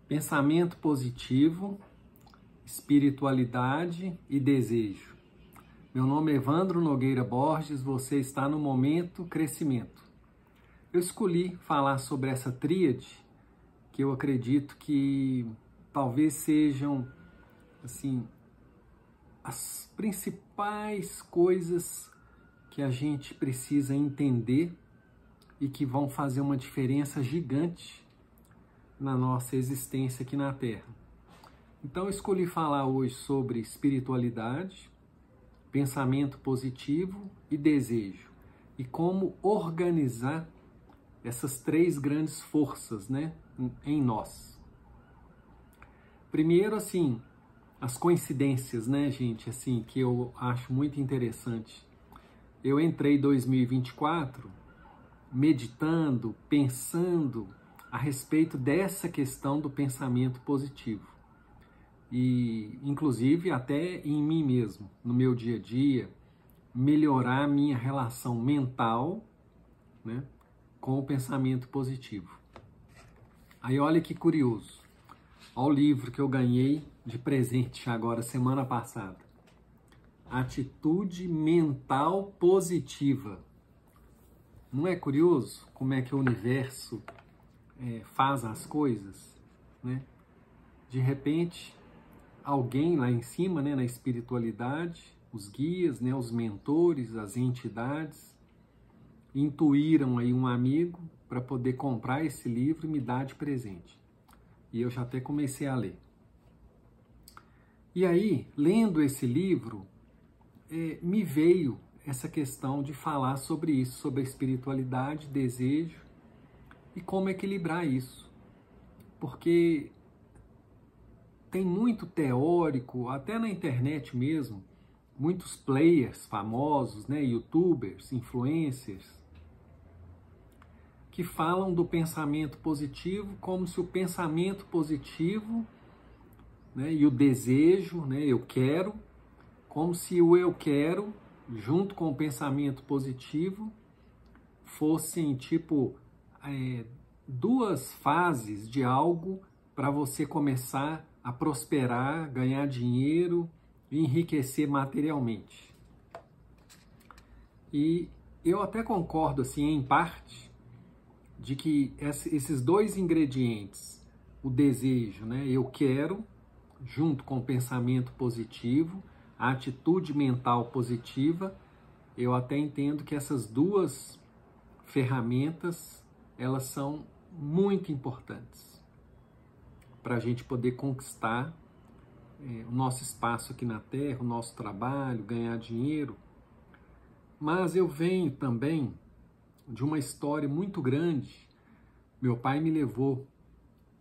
Pensamento positivo, espiritualidade e desejo. Meu nome é Evandro Nogueira Borges, você está no Momento Crescimento. Eu escolhi falar sobre essa tríade que eu acredito que talvez sejam assim, as principais coisas que a gente precisa entender e que vão fazer uma diferença gigante na nossa existência aqui na Terra. Então eu escolhi falar hoje sobre espiritualidade, pensamento positivo e desejo, e como organizar essas três grandes forças, né, em nós. Primeiro, assim, as coincidências, né, gente, assim, que eu acho muito interessante. Eu entrei em 2024 meditando, pensando a respeito dessa questão do pensamento positivo. E, inclusive, até em mim mesmo, no meu dia a dia, melhorar a minha relação mental, né, com o pensamento positivo. Aí, olha que curioso. Olha o livro que eu ganhei de presente agora, semana passada. Atitude Mental Positiva. Não é curioso como é que o universo faz as coisas, né? De repente, alguém lá em cima, né, na espiritualidade, os guias, né, os mentores, as entidades, intuíram aí um amigo para poder comprar esse livro e me dar de presente. E eu já até comecei a ler. E aí, lendo esse livro, me veio essa questão de falar sobre isso, sobre a espiritualidade, desejo e como equilibrar isso. Porque tem muito teórico, até na internet mesmo, muitos players famosos, né, youtubers, influencers, que falam do pensamento positivo como se o pensamento positivo, né, e o desejo, né, eu quero, como se o eu quero, junto com o pensamento positivo, fossem tipo duas fases de algo para você começar a prosperar, ganhar dinheiro e enriquecer materialmente. E eu até concordo, assim, em parte, de que esses dois ingredientes, o desejo, né, eu quero, junto com o pensamento positivo, a atitude mental positiva, eu até entendo que essas duas ferramentas, elas são muito importantes para a gente poder conquistar o nosso espaço aqui na Terra, o nosso trabalho, ganhar dinheiro. Mas eu venho também de uma história muito grande. Meu pai me levou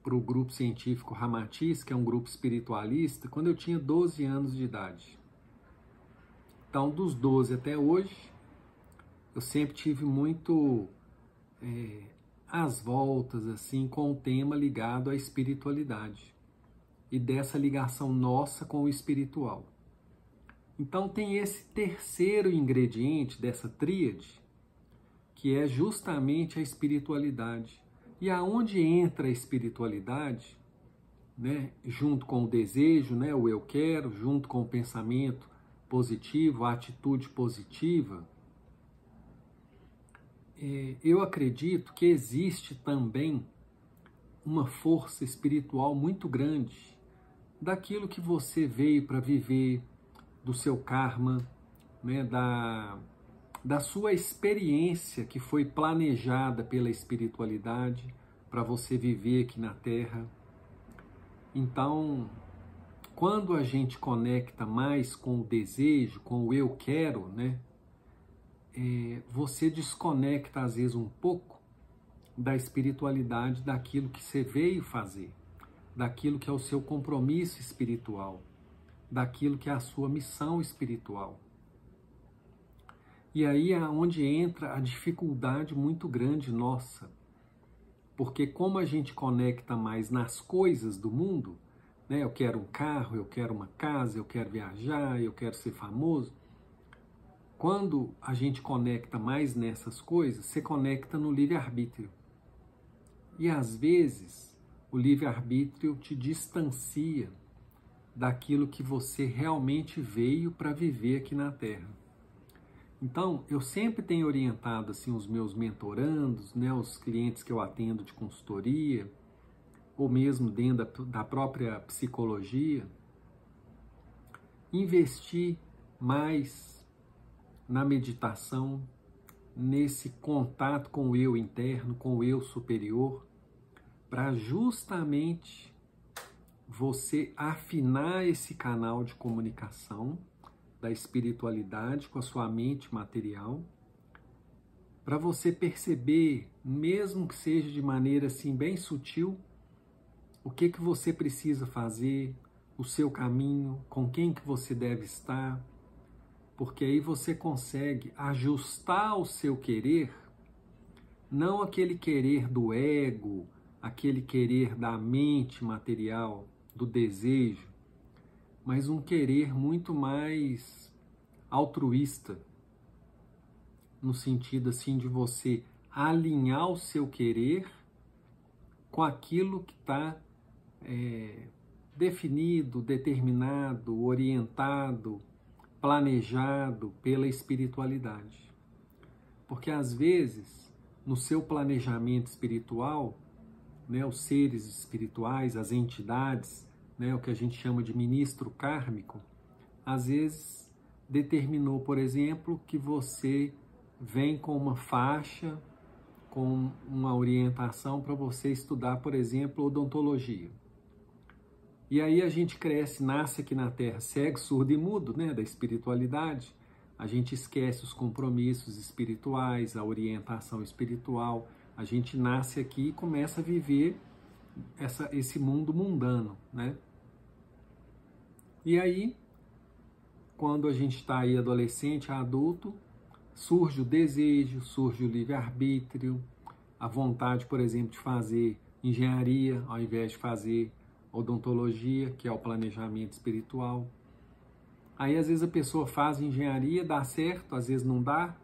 para o grupo científico Ramatiz, que é um grupo espiritualista, quando eu tinha 12 anos de idade. Então, dos 12 até hoje, eu sempre tive muito às voltas, assim, com o tema ligado à espiritualidade e dessa ligação nossa com o espiritual. Então, tem esse terceiro ingrediente dessa tríade, que é justamente a espiritualidade. E aonde entra a espiritualidade, né, junto com o desejo, né, o eu quero, junto com o pensamento positivo, a atitude positiva, eu acredito que existe também uma força espiritual muito grande daquilo que você veio para viver, do seu karma, né, da sua experiência que foi planejada pela espiritualidade para você viver aqui na Terra. Então, quando a gente conecta mais com o desejo, com o eu quero, né, você desconecta às vezes um pouco da espiritualidade, daquilo que você veio fazer, daquilo que é o seu compromisso espiritual, daquilo que é a sua missão espiritual. E aí é onde entra a dificuldade muito grande nossa, porque como a gente conecta mais nas coisas do mundo, né, eu quero um carro, eu quero uma casa, eu quero viajar, eu quero ser famoso. Quando a gente conecta mais nessas coisas, você conecta no livre-arbítrio. E às vezes o livre-arbítrio te distancia daquilo que você realmente veio para viver aqui na Terra. Então, eu sempre tenho orientado assim os meus mentorandos, né, os clientes que eu atendo de consultoria, ou mesmo dentro da própria psicologia, investir mais na meditação, nesse contato com o eu interno, com o eu superior, para justamente você afinar esse canal de comunicação da espiritualidade com a sua mente material, para você perceber, mesmo que seja de maneira assim bem sutil, o que você precisa fazer, o seu caminho, com quem que você deve estar, porque aí você consegue ajustar o seu querer, não aquele querer do ego, aquele querer da mente material, do desejo, mas um querer muito mais altruísta, no sentido assim de você alinhar o seu querer com aquilo que está definido, determinado, orientado, planejado pela espiritualidade. Porque às vezes, no seu planejamento espiritual, né, os seres espirituais, as entidades, né, o que a gente chama de ministro kármico, às vezes determinou, por exemplo, que você vem com uma faixa, com uma orientação para você estudar, por exemplo, odontologia. E aí a gente cresce, nasce aqui na Terra cego, surdo e mudo, né, da espiritualidade. A gente esquece os compromissos espirituais, a orientação espiritual. A gente nasce aqui e começa a viver esse mundo mundano, né? E aí, quando a gente está aí adolescente, adulto, surge o desejo, surge o livre-arbítrio, a vontade, por exemplo, de fazer engenharia ao invés de fazer odontologia, que é o planejamento espiritual. Aí, às vezes, a pessoa faz engenharia, dá certo, às vezes não dá,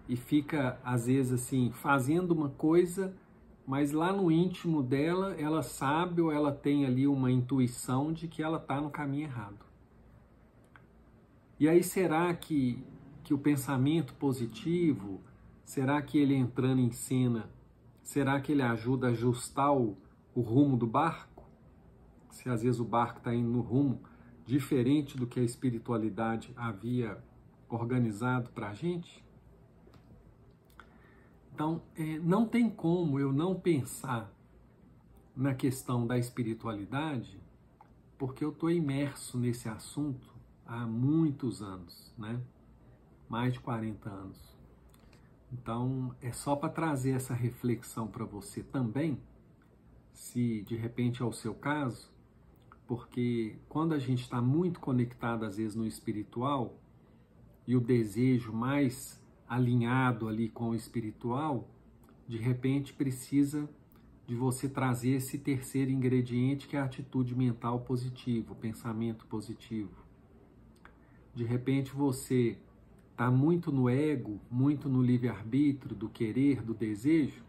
e fica, às vezes, assim, fazendo uma coisa, mas lá no íntimo dela, ela sabe ou ela tem ali uma intuição de que ela está no caminho errado. E aí, será que o pensamento positivo, será que ele entrando em cena, será que ele ajuda a ajustar o rumo do barco? Se às vezes o barco está indo no rumo diferente do que a espiritualidade havia organizado para a gente? Então, não tem como eu não pensar na questão da espiritualidade, porque eu estou imerso nesse assunto há muitos anos, né? Mais de 40 anos. Então, é só para trazer essa reflexão para você também, se de repente é o seu caso, porque quando a gente está muito conectado, às vezes, no espiritual, e o desejo mais alinhado ali com o espiritual, de repente precisa de você trazer esse terceiro ingrediente, que é a atitude mental positiva, o pensamento positivo. De repente você está muito no ego, muito no livre-arbítrio, do querer, do desejo,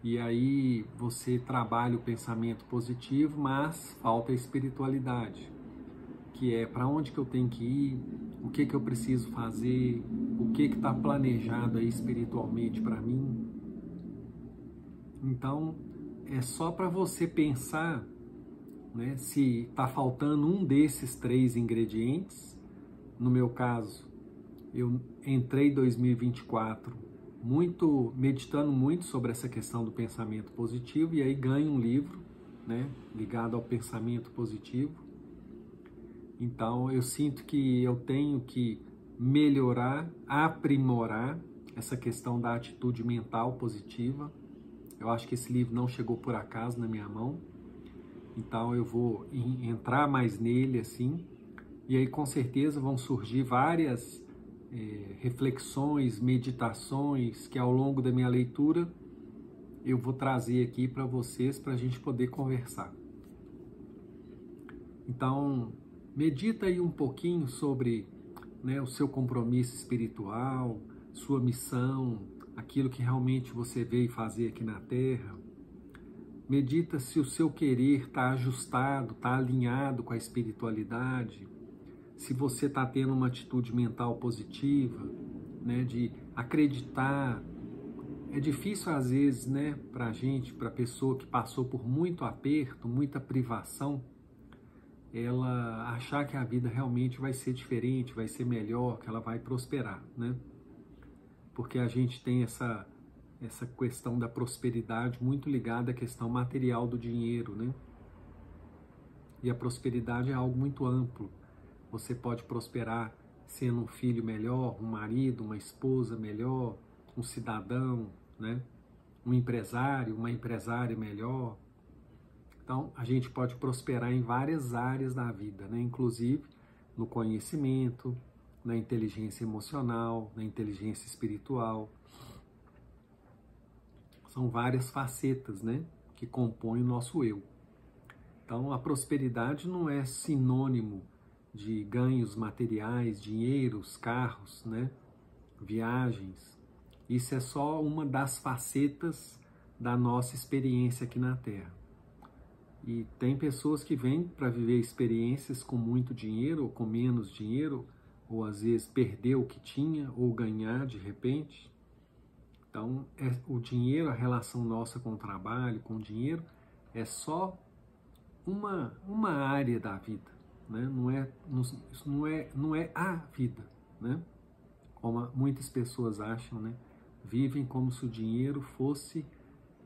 e aí você trabalha o pensamento positivo, mas falta a espiritualidade, que é para onde que eu tenho que ir, o que que eu preciso fazer, o que que está planejado aí espiritualmente para mim. Então, é só para você pensar, né, se está faltando um desses três ingredientes. No meu caso, eu entrei em 2024 meditando muito sobre essa questão do pensamento positivo, e aí ganho um livro, né, ligado ao pensamento positivo. Então eu sinto que eu tenho que melhorar, aprimorar essa questão da atitude mental positiva. Eu acho que esse livro não chegou por acaso na minha mão, então eu vou entrar mais nele assim, e aí com certeza vão surgir várias reflexões, meditações que ao longo da minha leitura eu vou trazer aqui para vocês, para a gente poder conversar. Então, medita aí um pouquinho sobre, né, o seu compromisso espiritual, sua missão, aquilo que realmente você veio fazer aqui na Terra. Medita se o seu querer está ajustado, está alinhado com a espiritualidade, se você está tendo uma atitude mental positiva, né, de acreditar. É difícil às vezes, né, para a gente, para a pessoa que passou por muito aperto, muita privação, ela achar que a vida realmente vai ser diferente, vai ser melhor, que ela vai prosperar, né? Porque a gente tem essa questão da prosperidade muito ligada à questão material do dinheiro, né? E a prosperidade é algo muito amplo. Você pode prosperar sendo um filho melhor, um marido, uma esposa melhor, um cidadão, né? Um empresário, uma empresária melhor. Então, a gente pode prosperar em várias áreas da vida, né? Inclusive no conhecimento, na inteligência emocional, na inteligência espiritual. São várias facetas, né, que compõem o nosso eu. Então, a prosperidade não é sinônimo de ganhos materiais, dinheiros, carros, né, viagens. Isso é só uma das facetas da nossa experiência aqui na Terra. E tem pessoas que vêm para viver experiências com muito dinheiro ou com menos dinheiro, ou às vezes perder o que tinha ou ganhar de repente. Então, o dinheiro, a relação nossa com o trabalho, com o dinheiro, é só uma área da vida, né? Não é a vida, né? Como muitas pessoas acham, né? Vivem como se o dinheiro fosse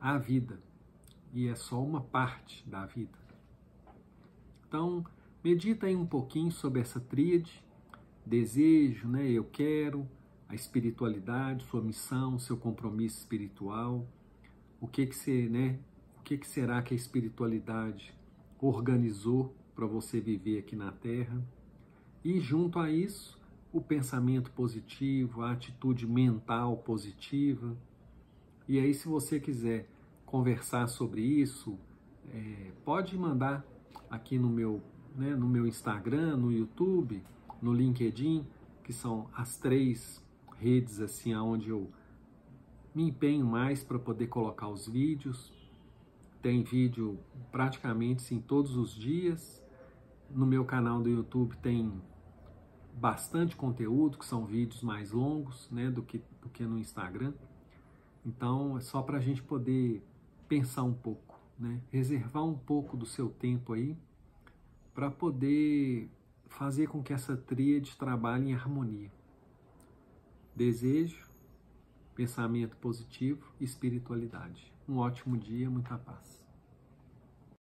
a vida, e é só uma parte da vida. Então, medita aí um pouquinho sobre essa tríade: desejo, né? Eu quero, a espiritualidade, sua missão, seu compromisso espiritual. O que será que a espiritualidade organizou para você viver aqui na Terra? E junto a isso, o pensamento positivo, a atitude mental positiva. E aí, se você quiser conversar sobre isso, pode mandar aqui no meu Instagram, no YouTube, no LinkedIn, que são as 3 redes assim onde eu me empenho mais para poder colocar os vídeos. Tem vídeo praticamente sim, todos os dias. No meu canal do YouTube tem bastante conteúdo, que são vídeos mais longos, né, do que no Instagram. Então é só para a gente poder pensar um pouco, né, reservar um pouco do seu tempo aí para poder fazer com que essa tríade trabalhe em harmonia. Desejo, pensamento positivo e espiritualidade. Um ótimo dia, muita paz.